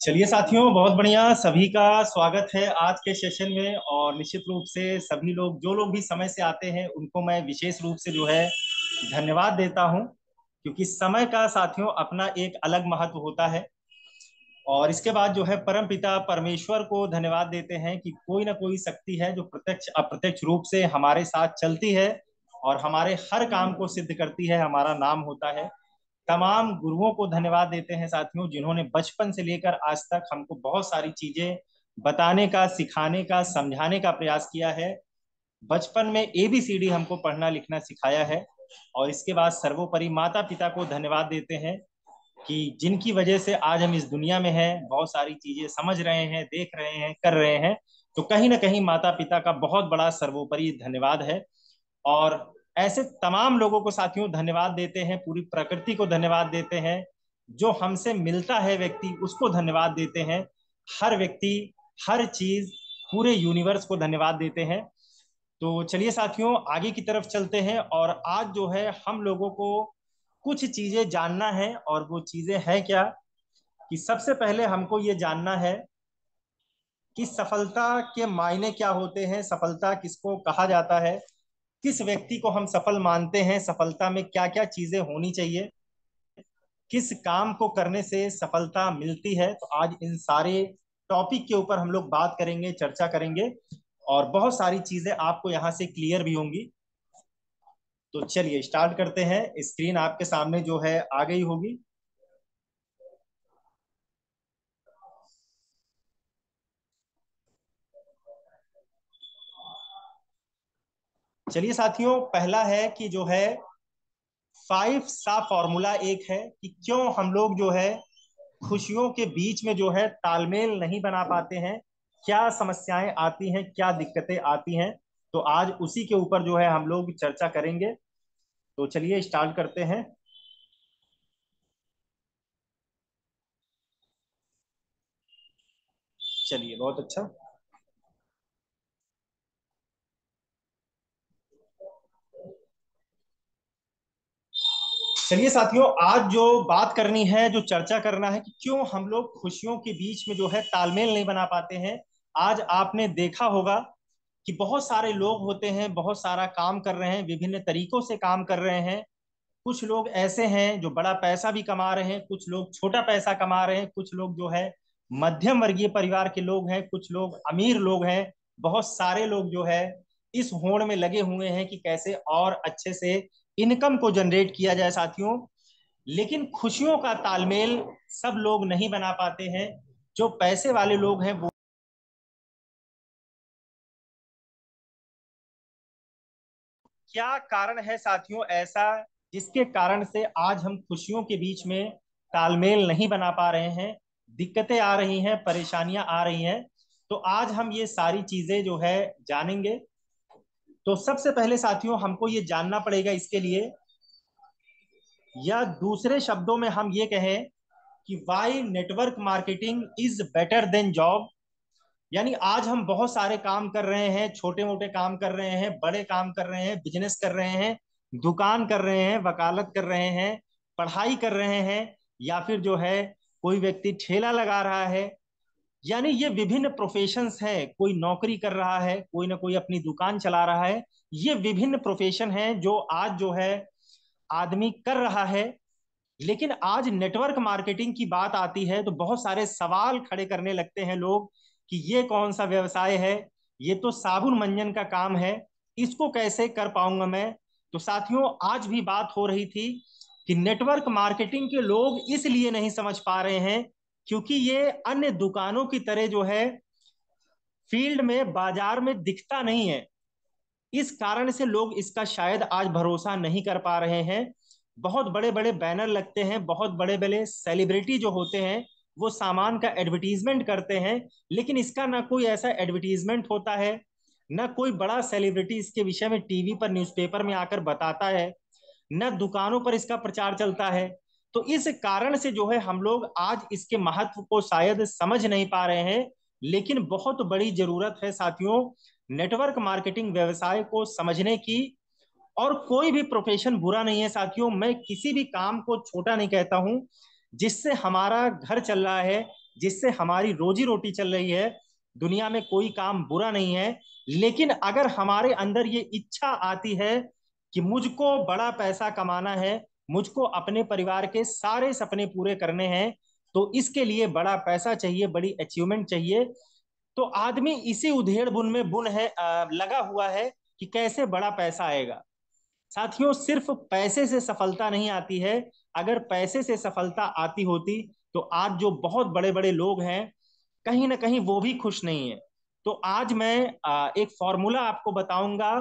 चलिए साथियों, बहुत बढ़िया। सभी का स्वागत है आज के सेशन में। और निश्चित रूप से सभी लोग, जो लोग भी समय से आते हैं, उनको मैं विशेष रूप से जो है धन्यवाद देता हूं, क्योंकि समय का साथियों अपना एक अलग महत्व होता है। और इसके बाद जो है परम पिता परमेश्वर को धन्यवाद देते हैं कि कोई ना कोई शक्ति है जो प्रत्यक्ष अप्रत्यक्ष रूप से हमारे साथ चलती है और हमारे हर काम को सिद्ध करती है। हमारा नाम होता है। तमाम गुरुओं को धन्यवाद देते हैं साथियों, जिन्होंने बचपन से लेकर आज तक हमको बहुत सारी चीजें बताने का, सिखाने का, समझाने का प्रयास किया है। बचपन में एबीसीडी हमको पढ़ना लिखना सिखाया है। और इसके बाद सर्वोपरि माता पिता को धन्यवाद देते हैं कि जिनकी वजह से आज हम इस दुनिया में हैं, बहुत सारी चीजें समझ रहे हैं, देख रहे हैं, कर रहे हैं। तो कहीं ना कहीं माता पिता का बहुत बड़ा सर्वोपरि धन्यवाद है। और ऐसे तमाम लोगों को साथियों धन्यवाद देते हैं, पूरी प्रकृति को धन्यवाद देते हैं, जो हमसे मिलता है व्यक्ति उसको धन्यवाद देते हैं। हर व्यक्ति, हर चीज, पूरे यूनिवर्स को धन्यवाद देते हैं। तो चलिए साथियों, आगे की तरफ चलते हैं। और आज जो है हम लोगों को कुछ चीजें जानना है। और वो चीजें हैं क्या, कि सबसे पहले हमको ये जानना है कि सफलता के मायने क्या होते हैं, सफलता किसको कहा जाता है, किस व्यक्ति को हम सफल मानते हैं, सफलता में क्या क्या चीजें होनी चाहिए, किस काम को करने से सफलता मिलती है। तो आज इन सारे टॉपिक के ऊपर हम लोग बात करेंगे, चर्चा करेंगे। और बहुत सारी चीजें आपको यहाँ से क्लियर भी होंगी। तो चलिए स्टार्ट करते हैं। स्क्रीन आपके सामने जो है आ गई होगी। चलिए साथियों, पहला है कि जो है फाइव सा फॉर्मूला एक है कि क्यों हम लोग जो है खुशियों के बीच में जो है तालमेल नहीं बना पाते हैं, क्या समस्याएं आती हैं, क्या दिक्कतें आती हैं। तो आज उसी के ऊपर जो है हम लोग चर्चा करेंगे। तो चलिए स्टार्ट करते हैं। चलिए, बहुत अच्छा। चलिए साथियों, आज जो बात करनी है, जो चर्चा करना है कि क्यों हम लोग खुशियों के बीच में जो है तालमेल नहीं बना पाते हैं। आज आपने देखा होगा कि बहुत सारे लोग होते हैं, बहुत सारा काम कर रहे हैं, विभिन्न तरीकों से काम कर रहे हैं। कुछ लोग ऐसे हैं जो बड़ा पैसा भी कमा रहे हैं, कुछ लोग छोटा पैसा कमा रहे हैं, कुछ लोग जो है मध्यम वर्गीय परिवार के लोग हैं, कुछ लोग अमीर लोग हैं। बहुत सारे लोग जो है इस होड़ में लगे हुए हैं कि कैसे और अच्छे से इनकम को जनरेट किया जाए साथियों। लेकिन खुशियों का तालमेल सब लोग नहीं बना पाते हैं। जो पैसे वाले लोग हैं वो, क्या कारण है साथियों ऐसा जिसके कारण से आज हम खुशियों के बीच में तालमेल नहीं बना पा रहे हैं, दिक्कतें आ रही हैं, परेशानियां आ रही हैं। तो आज हम ये सारी चीजें जो है जानेंगे। तो सबसे पहले साथियों हमको ये जानना पड़ेगा इसके लिए, या दूसरे शब्दों में हम ये कहें कि why network marketing is better than job. यानी आज हम बहुत सारे काम कर रहे हैं, छोटे मोटे काम कर रहे हैं, बड़े काम कर रहे हैं, बिजनेस कर रहे हैं, दुकान कर रहे हैं, वकालत कर रहे हैं, पढ़ाई कर रहे हैं, या फिर जो है कोई व्यक्ति ठेला लगा रहा है। यानी ये विभिन्न प्रोफेशंस हैं, कोई नौकरी कर रहा है, कोई ना कोई अपनी दुकान चला रहा है। ये विभिन्न प्रोफेशन हैं जो आज जो है आदमी कर रहा है। लेकिन आज नेटवर्क मार्केटिंग की बात आती है तो बहुत सारे सवाल खड़े करने लगते हैं लोग कि ये कौन सा व्यवसाय है, ये तो साबुन मंजन का काम है, इसको कैसे कर पाऊंगा मैं। तो साथियों, आज भी बात हो रही थी कि नेटवर्क मार्केटिंग के लोग इसलिए नहीं समझ पा रहे हैं क्योंकि ये अन्य दुकानों की तरह जो है फील्ड में, बाजार में दिखता नहीं है। इस कारण से लोग इसका शायद आज भरोसा नहीं कर पा रहे हैं। बहुत बड़े बड़े बैनर लगते हैं, बहुत बड़े बड़े सेलिब्रिटी जो होते हैं वो सामान का एडवर्टीजमेंट करते हैं, लेकिन इसका ना कोई ऐसा एडवर्टीजमेंट होता है, ना कोई बड़ा सेलिब्रिटी इसके विषय में टीवी पर, न्यूज़पेपर में आकर बताता है, न दुकानों पर इसका प्रचार चलता है। तो इस कारण से जो है हम लोग आज इसके महत्व को शायद समझ नहीं पा रहे हैं। लेकिन बहुत बड़ी जरूरत है साथियों नेटवर्क मार्केटिंग व्यवसाय को समझने की। और कोई भी प्रोफेशन बुरा नहीं है साथियों, मैं किसी भी काम को छोटा नहीं कहता हूं। जिससे हमारा घर चल रहा है, जिससे हमारी रोजी रोटी चल रही है। दुनिया में कोई काम बुरा नहीं है, लेकिन अगर हमारे अंदर ये इच्छा आती है कि मुझको बड़ा पैसा कमाना है, मुझको अपने परिवार के सारे सपने पूरे करने हैं, तो इसके लिए बड़ा पैसा चाहिए, बड़ी अचीवमेंट चाहिए, तो आदमी इसी उधेड़ बुन में बुन है लगा हुआ है कि कैसे बड़ा पैसा आएगा। साथियों, सिर्फ पैसे से सफलता नहीं आती है। अगर पैसे से सफलता आती होती तो आज जो बहुत बड़े बड़े लोग हैं, कहीं ना कहीं वो भी खुश नहीं है। तो आज मैं एक फॉर्मूला आपको बताऊंगा।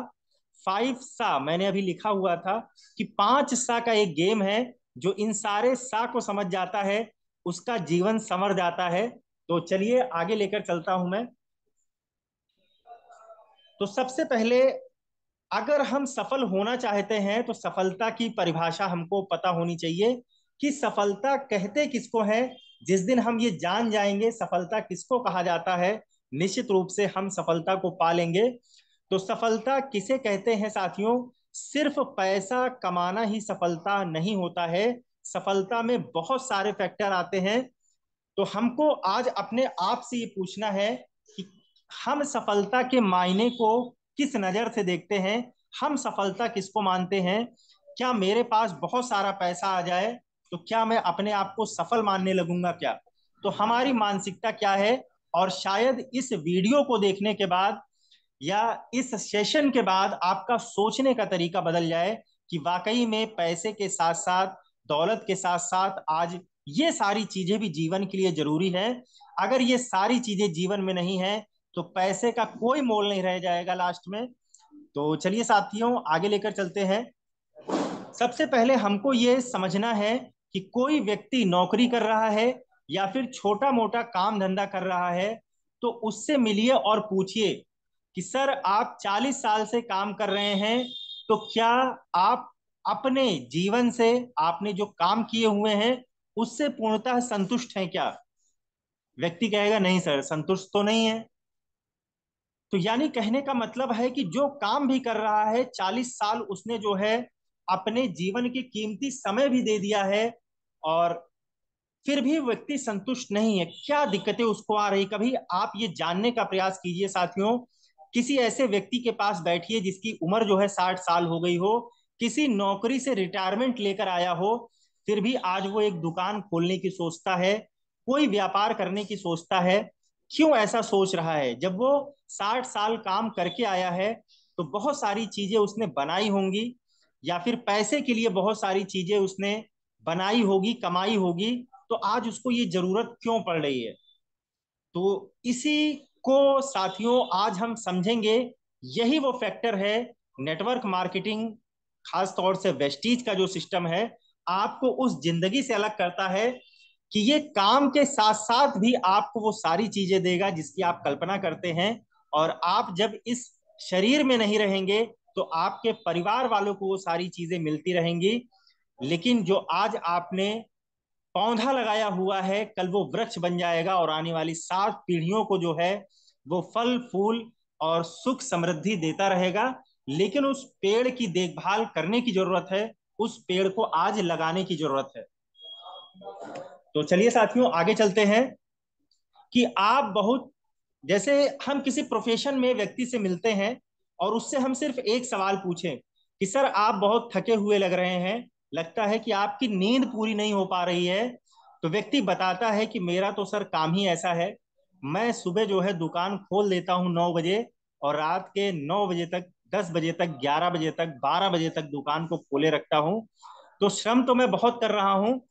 5 सा मैंने अभी लिखा हुआ था कि 5 सा का एक गेम है। जो इन सारे सा को समझ जाता है, उसका जीवन संवर जाता है। तो चलिए आगे लेकर चलता हूं मैं। तो सबसे पहले, अगर हम सफल होना चाहते हैं तो सफलता की परिभाषा हमको पता होनी चाहिए कि सफलता कहते किसको है। जिस दिन हम ये जान जाएंगे सफलता किसको कहा जाता है, निश्चित रूप से हम सफलता को पा लेंगे। तो सफलता किसे कहते हैं साथियों? सिर्फ पैसा कमाना ही सफलता नहीं होता है। सफलता में बहुत सारे फैक्टर आते हैं। तो हमको आज अपने आप से ये पूछना है कि हम सफलता के मायने को किस नजर से देखते हैं। हम सफलता किसको मानते हैं? क्या मेरे पास बहुत सारा पैसा आ जाए तो क्या मैं अपने आप को सफल मानने लगूंगा क्या? तो हमारी मानसिकता क्या है? और शायद इस वीडियो को देखने के बाद या इस सेशन के बाद आपका सोचने का तरीका बदल जाए कि वाकई में पैसे के साथ साथ, दौलत के साथ साथ आज ये सारी चीजें भी जीवन के लिए जरूरी है। अगर ये सारी चीजें जीवन में नहीं है तो पैसे का कोई मोल नहीं रह जाएगा लास्ट में। तो चलिए साथियों आगे लेकर चलते हैं। सबसे पहले हमको ये समझना है कि कोई व्यक्ति नौकरी कर रहा है या फिर छोटा मोटा काम धंधा कर रहा है, तो उससे मिलिए और पूछिए कि सर, आप 40 साल से काम कर रहे हैं, तो क्या आप अपने जीवन से, आपने जो काम किए हुए हैं उससे पूर्णतः संतुष्ट हैं क्या? व्यक्ति कहेगा नहीं सर, संतुष्ट तो नहीं है। तो यानी कहने का मतलब है कि जो काम भी कर रहा है, 40 साल उसने जो है अपने जीवन की कीमती समय भी दे दिया है, और फिर भी व्यक्ति संतुष्ट नहीं है। क्या दिक्कतें उसको आ रही? कभी आप ये जानने का प्रयास कीजिए साथियों। किसी ऐसे व्यक्ति के पास बैठिए जिसकी उम्र जो है 60 साल हो गई हो, किसी नौकरी से रिटायरमेंट लेकर आया हो, फिर भी आज वो एक दुकान खोलने की सोचता है, कोई व्यापार करने की सोचता है। क्यों ऐसा सोच रहा है? जब वो 60 साल काम करके आया है तो बहुत सारी चीजें उसने बनाई होंगी, या फिर पैसे के लिए बहुत सारी चीजें उसने बनाई होगी, कमाई होगी। तो आज उसको ये जरूरत क्यों पड़ रही है? तो इसी को साथियों आज हम समझेंगे। यही वो फैक्टर है। नेटवर्क मार्केटिंग, खास तौर से वेस्टीज का जो सिस्टम है, आपको उस जिंदगी से अलग करता है कि ये काम के साथ साथ भी आपको वो सारी चीजें देगा जिसकी आप कल्पना करते हैं। और आप जब इस शरीर में नहीं रहेंगे तो आपके परिवार वालों को वो सारी चीजें मिलती रहेंगी। लेकिन जो आज आपने पौधा लगाया हुआ है, कल वो वृक्ष बन जाएगा और आने वाली 7 पीढ़ियों को जो है वो फल फूल और सुख समृद्धि देता रहेगा। लेकिन उस पेड़ की देखभाल करने की जरूरत है, उस पेड़ को आज लगाने की जरूरत है। तो चलिए साथियों आगे चलते हैं कि आप बहुत, जैसे हम किसी प्रोफेशन में व्यक्ति से मिलते हैं और उससे हम सिर्फ एक सवाल पूछें कि सर, आप बहुत थके हुए लग रहे हैं, लगता है कि आपकी नींद पूरी नहीं हो पा रही है। तो व्यक्ति बताता है कि मेरा तो सर काम ही ऐसा है, मैं सुबह जो है दुकान खोल देता हूँ 9 बजे, और रात के 9 बजे तक, 10 बजे तक, 11 बजे तक, 12 बजे तक दुकान को खोले रखता हूँ। तो श्रम तो मैं बहुत कर रहा हूँ,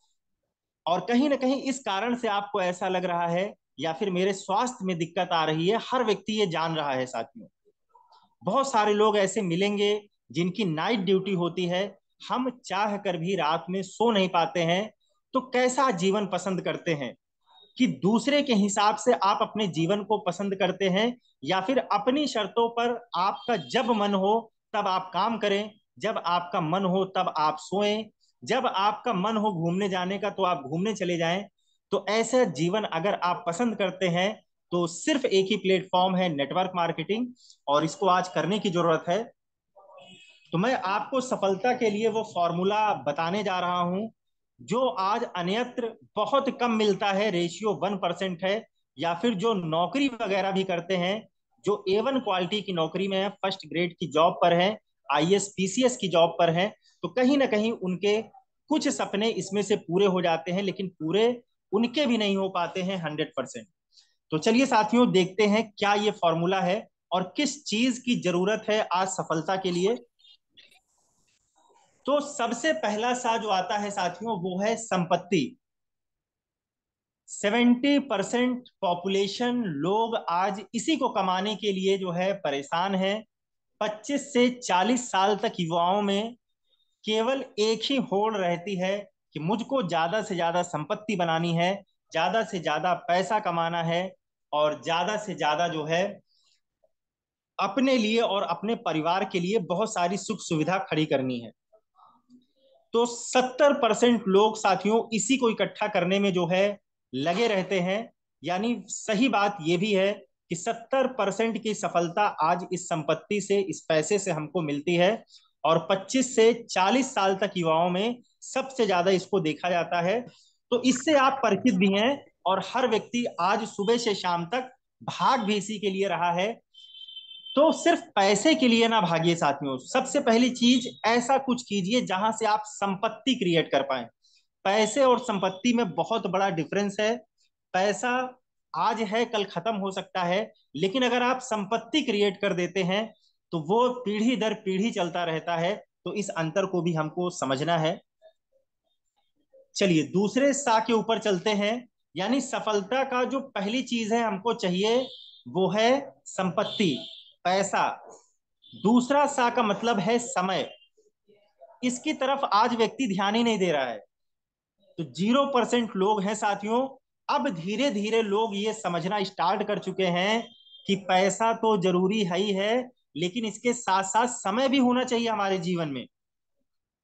और कहीं ना कहीं इस कारण से आपको ऐसा लग रहा है, या फिर मेरे स्वास्थ्य में दिक्कत आ रही है। हर व्यक्ति ये जान रहा है साथियों। बहुत सारे लोग ऐसे मिलेंगे जिनकी नाइट ड्यूटी होती है, हम चाह कर भी रात में सो नहीं पाते हैं। तो कैसा जीवन पसंद करते हैं? कि दूसरे के हिसाब से आप अपने जीवन को पसंद करते हैं, या फिर अपनी शर्तों पर आपका जब मन हो तब आप काम करें, जब आपका मन हो तब आप सोएं, जब आपका मन हो घूमने जाने का तो आप घूमने चले जाएं। तो ऐसा जीवन अगर आप पसंद करते हैं तो सिर्फ एक ही प्लेटफॉर्म है, नेटवर्क मार्केटिंग, और इसको आज करने की जरूरत है। तो मैं आपको सफलता के लिए वो फॉर्मूला बताने जा रहा हूं जो आज अन्यत्र बहुत कम मिलता है, रेशियो 1% है, या फिर जो नौकरी वगैरह भी करते हैं, जो A1 क्वालिटी की नौकरी में है, फर्स्ट ग्रेड की जॉब पर है, IAS PCS की जॉब पर है, तो कहीं ना कहीं उनके कुछ सपने इसमें से पूरे हो जाते हैं, लेकिन पूरे उनके भी नहीं हो पाते हैं 100%। तो चलिए साथियों, देखते हैं क्या ये फॉर्मूला है और किस चीज की जरूरत है आज सफलता के लिए। तो सबसे पहला सा जो आता है साथियों, वो है संपत्ति। 70% पॉपुलेशन लोग आज इसी को कमाने के लिए जो है परेशान है। 25 से 40 साल तक युवाओं में केवल एक ही होड़ रहती है कि मुझको ज्यादा से ज्यादा संपत्ति बनानी है, ज्यादा से ज्यादा पैसा कमाना है, और ज्यादा से ज्यादा जो है अपने लिए और अपने परिवार के लिए बहुत सारी सुख सुविधा खड़ी करनी है। तो 70% लोग साथियों इसी को इकट्ठा करने में जो है लगे रहते हैं। यानी सही बात यह भी है कि 70% की सफलता आज इस संपत्ति से, इस पैसे से हमको मिलती है। और 25 से 40 साल तक युवाओं में सबसे ज्यादा इसको देखा जाता है। तो इससे आप परिचित भी हैं, और हर व्यक्ति आज सुबह से शाम तक भाग भी इसी के लिए रहा है। तो सिर्फ पैसे के लिए ना भागिए साथियों, सबसे पहली चीज ऐसा कुछ कीजिए जहां से आप संपत्ति क्रिएट कर पाए। पैसे और संपत्ति में बहुत बड़ा डिफरेंस है। पैसा आज है कल खत्म हो सकता है, लेकिन अगर आप संपत्ति क्रिएट कर देते हैं तो वो पीढ़ी दर पीढ़ी चलता रहता है। तो इस अंतर को भी हमको समझना है। चलिए दूसरे सा के ऊपर चलते हैं। यानी सफलता का जो पहली चीज है हमको चाहिए, वो है संपत्ति, पैसा। दूसरा सा का मतलब है समय। इसकी तरफ आज व्यक्ति ध्यान ही नहीं दे रहा है। तो 0% लोग हैं साथियों। अब धीरे धीरे लोग ये समझना स्टार्ट कर चुके हैं कि पैसा तो जरूरी है ही है, लेकिन इसके साथ साथ समय भी होना चाहिए हमारे जीवन में।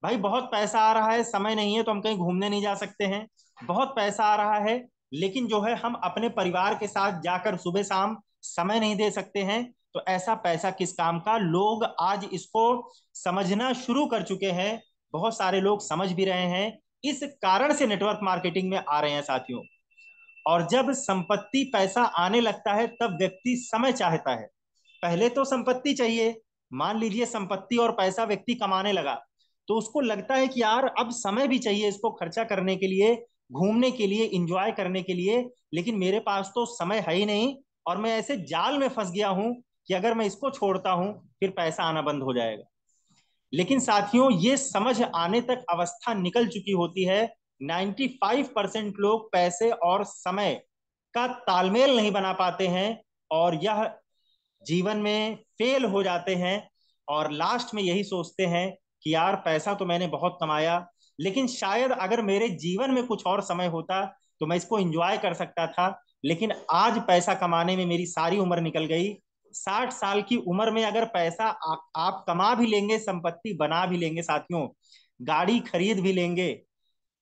भाई बहुत पैसा आ रहा है, समय नहीं है तो हम कहीं घूमने नहीं जा सकते हैं। बहुत पैसा आ रहा है, लेकिन जो है हम अपने परिवार के साथ जाकर सुबह शाम समय नहीं दे सकते हैं। तो ऐसा पैसा किस काम का, लोग आज इसको समझना शुरू कर चुके हैं। बहुत सारे लोग समझ भी रहे हैं। इस कारण से नेटवर्क मार्केटिंग में आ रहे हैं साथियों। और जब संपत्ति पैसा आने लगता है तब व्यक्ति समय चाहता है। पहले तो संपत्ति चाहिए। मान लीजिए संपत्ति और पैसा व्यक्ति कमाने लगा, तो उसको लगता है कि यार अब समय भी चाहिए इसको खर्चा करने के लिए, घूमने के लिए, इंजॉय करने के लिए। लेकिन मेरे पास तो समय है ही नहीं, और मैं ऐसे जाल में फंस गया हूं कि अगर मैं इसको छोड़ता हूं फिर पैसा आना बंद हो जाएगा। लेकिन साथियों ये समझ आने तक अवस्था निकल चुकी होती है। 95% लोग पैसे और समय का तालमेल नहीं बना पाते हैं, और यह जीवन में फेल हो जाते हैं। और लास्ट में यही सोचते हैं कि यार पैसा तो मैंने बहुत कमाया, लेकिन शायद अगर मेरे जीवन में कुछ और समय होता तो मैं इसको एंजॉय कर सकता था। लेकिन आज पैसा कमाने में मेरी सारी उम्र निकल गई। 60 साल की उम्र में अगर पैसा आप कमा भी लेंगे, संपत्ति बना भी लेंगे साथियों, गाड़ी खरीद भी लेंगे,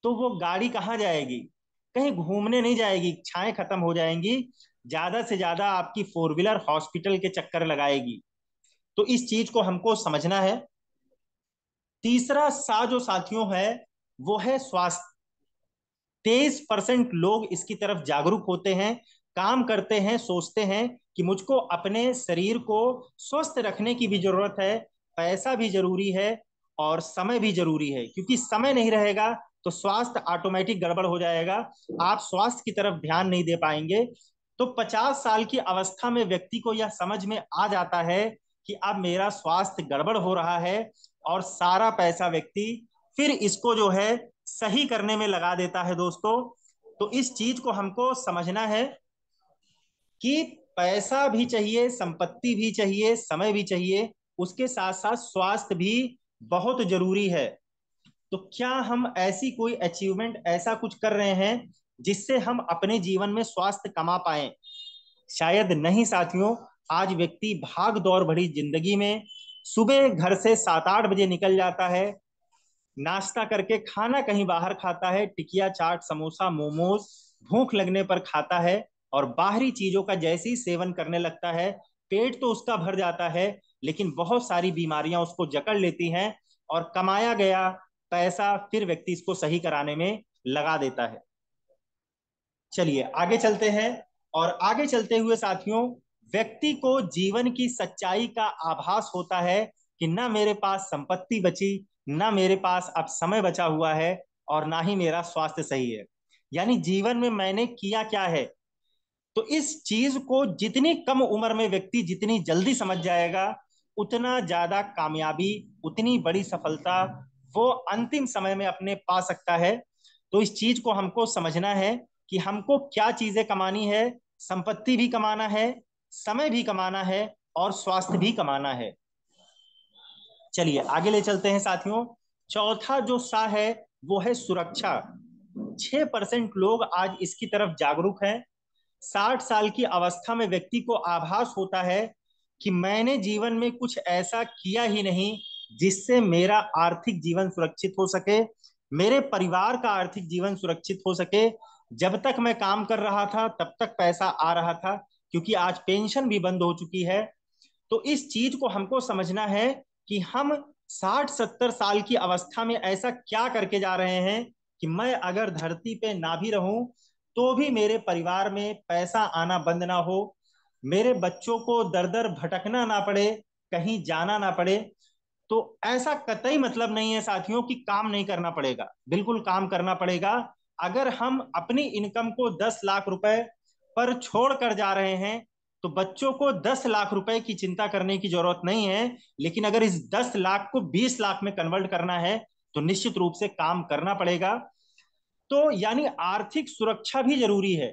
तो वो गाड़ी कहाँ जाएगी? कहीं घूमने नहीं जाएगी, इच्छाएं खत्म हो जाएंगी। ज्यादा से ज्यादा आपकी फोर व्हीलर हॉस्पिटल के चक्कर लगाएगी। तो इस चीज को हमको समझना है। तीसरा सा जो साथियों है, वो है स्वास्थ्य। 23% लोग इसकी तरफ जागरूक होते हैं, काम करते हैं, सोचते हैं कि मुझको अपने शरीर को स्वस्थ रखने की भी जरूरत है। पैसा भी जरूरी है और समय भी जरूरी है, क्योंकि समय नहीं रहेगा तो स्वास्थ्य ऑटोमेटिक गड़बड़ हो जाएगा। आप स्वास्थ्य की तरफ ध्यान नहीं दे पाएंगे। तो 50 साल की अवस्था में व्यक्ति को यह समझ में आ जाता है कि अब मेरा स्वास्थ्य गड़बड़ हो रहा है, और सारा पैसा व्यक्ति फिर इसको जो है सही करने में लगा देता है दोस्तों। तो इस चीज को हमको समझना है कि पैसा भी चाहिए, संपत्ति भी चाहिए, समय भी चाहिए, उसके साथ साथ स्वास्थ्य भी बहुत जरूरी है। तो क्या हम ऐसी कोई अचीवमेंट, ऐसा कुछ कर रहे हैं जिससे हम अपने जीवन में स्वास्थ्य कमा पाए? शायद नहीं साथियों। आज व्यक्ति भाग दौड़ भरी जिंदगी में सुबह घर से 7-8 बजे निकल जाता है, नाश्ता करके खाना कहीं बाहर खाता है, टिकिया चाट समोसा मोमोज भूख लगने पर खाता है, और बाहरी चीजों का जैसे ही सेवन करने लगता है पेट तो उसका भर जाता है, लेकिन बहुत सारी बीमारियां उसको जकड़ लेती हैं। और कमाया गया पैसा फिर व्यक्ति इसको सही कराने में लगा देता है। चलिए आगे चलते हैं। और आगे चलते हुए साथियों, व्यक्ति को जीवन की सच्चाई का आभास होता है कि ना मेरे पास संपत्ति बची, ना मेरे पास अब समय बचा हुआ है, और ना ही मेरा स्वास्थ्य सही है। यानी जीवन में मैंने किया क्या है। तो इस चीज को जितनी कम उम्र में व्यक्ति जितनी जल्दी समझ जाएगा, उतना ज्यादा कामयाबी, उतनी बड़ी सफलता वो अंतिम समय में अपने पा सकता है। तो इस चीज को हमको समझना है कि हमको क्या चीजें कमानी है। संपत्ति भी कमाना है, समय भी कमाना है, और स्वास्थ्य भी कमाना है। चलिए आगे ले चलते हैं साथियों। चौथा जो सा है वो है सुरक्षा। 6% लोग आज इसकी तरफ जागरूक हैं। 60 साल की अवस्था में व्यक्ति को आभास होता है कि मैंने जीवन में कुछ ऐसा किया ही नहीं जिससे मेरा आर्थिक जीवन सुरक्षित हो सके, मेरे परिवार का आर्थिक जीवन सुरक्षित हो सके। जब तक मैं काम कर रहा था तब तक पैसा आ रहा था, क्योंकि आज पेंशन भी बंद हो चुकी है। तो इस चीज को हमको समझना है कि हम 60-70 साल की अवस्था में ऐसा क्या करके जा रहे हैं कि मैं अगर धरती पे ना भी रहूं तो भी मेरे परिवार में पैसा आना बंद ना हो, मेरे बच्चों को दर दर भटकना ना पड़े, कहीं जाना ना पड़े। तो ऐसा कतई मतलब नहीं है साथियों कि काम नहीं करना पड़ेगा, बिल्कुल काम करना पड़ेगा। अगर हम अपनी इनकम को 10 लाख रुपए पर छोड़ कर जा रहे हैं तो बच्चों को 10 लाख रुपए की चिंता करने की जरूरत नहीं है। लेकिन अगर इस 10 लाख को 20 लाख में कन्वर्ट करना है तो निश्चित रूप से काम करना पड़ेगा। तो यानी आर्थिक सुरक्षा भी जरूरी है।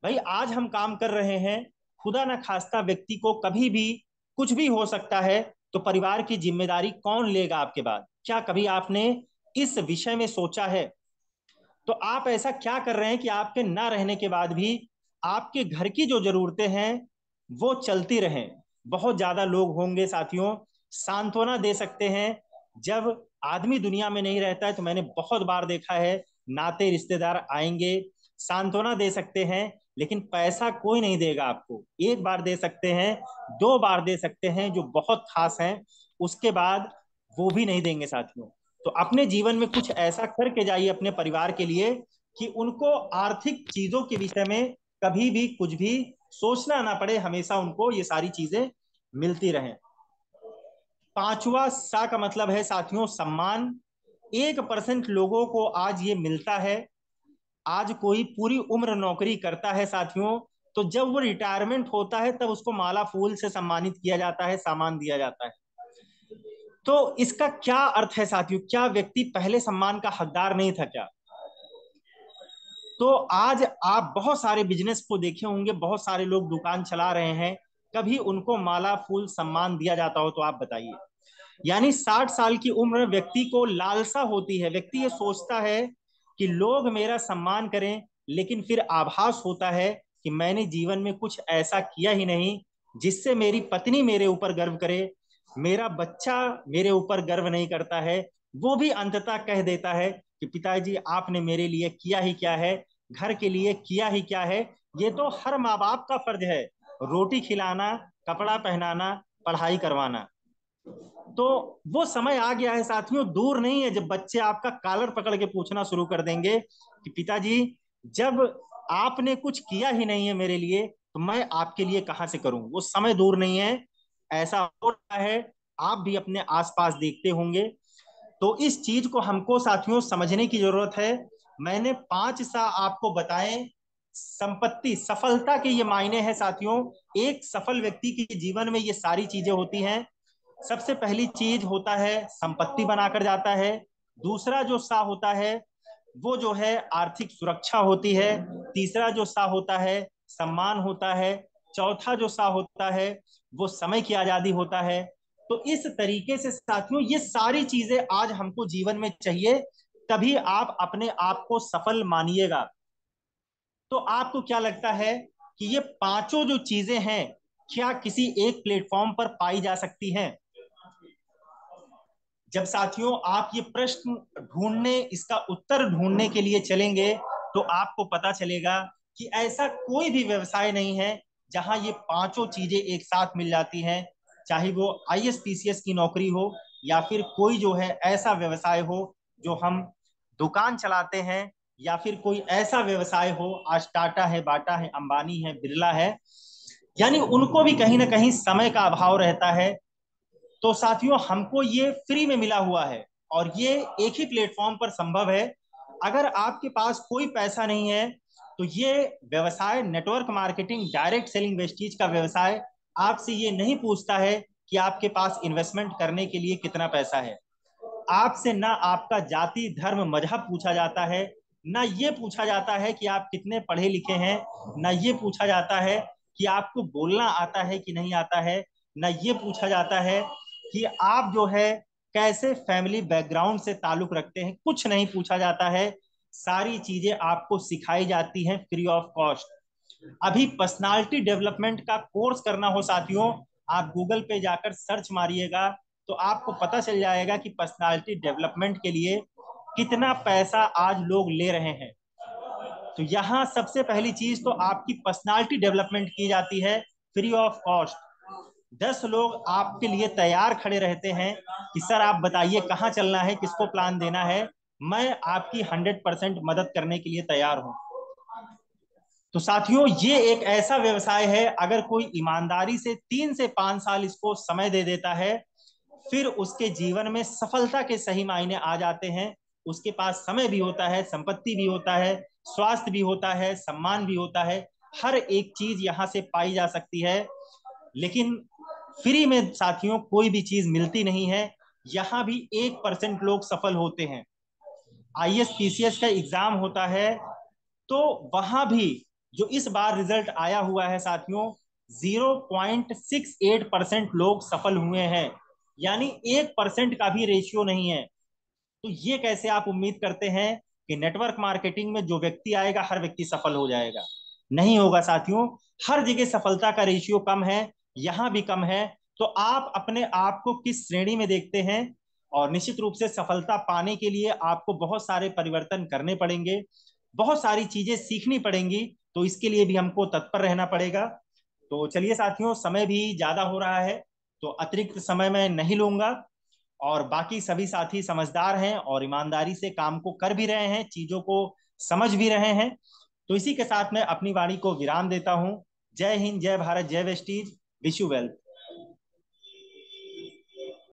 भाई आज हम काम कर रहे हैं, खुदा ना खास्ता व्यक्ति को कभी भी कुछ भी हो सकता है, तो परिवार की जिम्मेदारी कौन लेगा आपके बाद? क्या कभी आपने इस विषय में सोचा है? तो आप ऐसा क्या कर रहे हैं कि आपके ना रहने के बाद भी आपके घर की जो जरूरतें हैं वो चलती रहें? बहुत ज्यादा लोग होंगे साथियों, सांत्वना दे सकते हैं। जब आदमी दुनिया में नहीं रहता है तो मैंने बहुत बार देखा है, नाते रिश्तेदार आएंगे, सांत्वना दे सकते हैं, लेकिन पैसा कोई नहीं देगा आपको। एक बार दे सकते हैं, 2 बार दे सकते हैं जो बहुत खास हैं, उसके बाद वो भी नहीं देंगे साथियों। तो अपने जीवन में कुछ ऐसा करके जाइए अपने परिवार के लिए कि उनको आर्थिक चीजों के विषय में कभी भी कुछ भी सोचना ना पड़े, हमेशा उनको ये सारी चीजें मिलती रहें। पांचवा सा का मतलब है साथियों सम्मान। 1% लोगों को आज ये मिलता है। आज कोई पूरी उम्र नौकरी करता है साथियों, तो जब वो रिटायरमेंट होता है तब उसको माला फूल से सम्मानित किया जाता है, सामान दिया जाता है। तो इसका क्या अर्थ है साथियों? क्या व्यक्ति पहले सम्मान का हकदार नहीं था क्या? तो आज आप बहुत सारे बिजनेस को देखे होंगे, बहुत सारे लोग दुकान चला रहे हैं, कभी उनको माला फूल सम्मान दिया जाता हो तो आप बताइए। यानी 60 साल की उम्र व्यक्ति को लालसा होती है, व्यक्ति ये सोचता है कि लोग मेरा सम्मान करें, लेकिन फिर आभास होता है कि मैंने जीवन में कुछ ऐसा किया ही नहीं जिससे मेरी पत्नी मेरे ऊपर गर्व करे, मेरा बच्चा मेरे ऊपर गर्व नहीं करता है। वो भी अंततः कह देता है कि पिताजी आपने मेरे लिए किया ही क्या है, घर के लिए किया ही क्या है। ये तो हर माँ बाप का फर्ज है, रोटी खिलाना, कपड़ा पहनाना, पढ़ाई करवाना। तो वो समय आ गया है साथियों, दूर नहीं है जब बच्चे आपका कॉलर पकड़ के पूछना शुरू कर देंगे कि पिताजी जब आपने कुछ किया ही नहीं है मेरे लिए तो मैं आपके लिए कहां से करूं। वो समय दूर नहीं है, ऐसा हो रहा है, आप भी अपने आसपास देखते होंगे। तो इस चीज को हमको साथियों समझने की जरूरत है। मैंने 5 सा आपको बताए। संपत्ति सफलता के ये मायने हैं साथियों। एक सफल व्यक्ति के जीवन में ये सारी चीजें होती हैं। सबसे पहली चीज होता है संपत्ति बनाकर जाता है। दूसरा जो सा होता है वो जो है आर्थिक सुरक्षा होती है। तीसरा जो सा होता है सम्मान होता है। चौथा जो सा होता है वो समय की आजादी होता है। तो इस तरीके से साथियों ये सारी चीजें आज हमको जीवन में चाहिए, तभी आप अपने आप को सफल मानिएगा। तो आपको क्या लगता है कि ये पांचों जो चीजें हैं क्या किसी एक प्लेटफॉर्म पर पाई जा सकती हैं? जब साथियों आप ये प्रश्न ढूंढने, इसका उत्तर ढूंढने के लिए चलेंगे तो आपको पता चलेगा कि ऐसा कोई भी व्यवसाय नहीं है जहां ये पांचों चीजें एक साथ मिल जाती हैं। चाहे वो आईएएस पीसीएस की नौकरी हो या फिर कोई जो है ऐसा व्यवसाय हो जो हम दुकान चलाते हैं या फिर कोई ऐसा व्यवसाय हो, आज टाटा है, बाटा है, अंबानी है, बिरला है, यानी उनको भी कहीं ना कहीं समय का अभाव रहता है। तो साथियों, हमको ये फ्री में मिला हुआ है और ये एक ही प्लेटफॉर्म पर संभव है। अगर आपके पास कोई पैसा नहीं है तो ये व्यवसाय, network marketing, direct selling Vestige का व्यवसाय आपसे ये नहीं पूछता है कि आपके पास इन्वेस्टमेंट करने के लिए कितना पैसा है। आपसे ना आपका जाति, धर्म, मजहब पूछा जाता है, ना ये पूछा जाता है कि आप कितने पढ़े लिखे हैं, ना ये पूछा जाता है कि आपको बोलना आता है कि नहीं आता है, ना ये पूछा जाता है कि आप जो है कैसे फैमिली बैकग्राउंड से ताल्लुक रखते हैं। कुछ नहीं पूछा जाता है, सारी चीजें आपको सिखाई जाती हैं फ्री ऑफ कॉस्ट। अभी पर्सनालिटी डेवलपमेंट का कोर्स करना हो साथियों, आप गूगल पे जाकर सर्च मारिएगा तो आपको पता चल जाएगा कि पर्सनालिटी डेवलपमेंट के लिए कितना पैसा आज लोग ले रहे हैं। तो यहाँ सबसे पहली चीज तो आपकी पर्सनालिटी डेवलपमेंट की जाती है फ्री ऑफ कॉस्ट। 10 लोग आपके लिए तैयार खड़े रहते हैं कि सर आप बताइए कहाँ चलना है, किसको प्लान देना है, मैं आपकी 100% मदद करने के लिए तैयार हूं। तो साथियों, ये एक ऐसा व्यवसाय है, अगर कोई ईमानदारी से 3 से 5 साल इसको समय दे देता है, फिर उसके जीवन में सफलता के सही मायने आ जाते हैं। उसके पास समय भी होता है, संपत्ति भी होता है, स्वास्थ्य भी होता है, सम्मान भी होता है, हर एक चीज यहाँ से पाई जा सकती है। लेकिन फ्री में साथियों कोई भी चीज मिलती नहीं है। यहाँ भी 1% लोग सफल होते हैं। आईएएस पीसीएस का एग्जाम होता है तो वहां भी जो इस बार रिजल्ट आया हुआ है साथियों, 0.68% लोग सफल हुए हैं, यानी 1% का भी रेशियो नहीं है। तो ये कैसे आप उम्मीद करते हैं कि नेटवर्क मार्केटिंग में जो व्यक्ति आएगा हर व्यक्ति सफल हो जाएगा? नहीं होगा साथियों। हर जगह सफलता का रेशियो कम है, यहां भी कम है। तो आप अपने आप को किस श्रेणी में देखते हैं? और निश्चित रूप से सफलता पाने के लिए आपको बहुत सारे परिवर्तन करने पड़ेंगे, बहुत सारी चीजें सीखनी पड़ेंगी, तो इसके लिए भी हमको तत्पर रहना पड़ेगा। तो चलिए साथियों, समय भी ज्यादा हो रहा है तो अतिरिक्त समय मैं नहीं लूंगा। और बाकी सभी साथी समझदार हैं और ईमानदारी से काम को कर भी रहे हैं, चीजों को समझ भी रहे हैं। तो इसी के साथ मैं अपनी वाणी को विराम देता हूं। जय हिंद, जय भारत, जय वेस्टीज। Wish you well.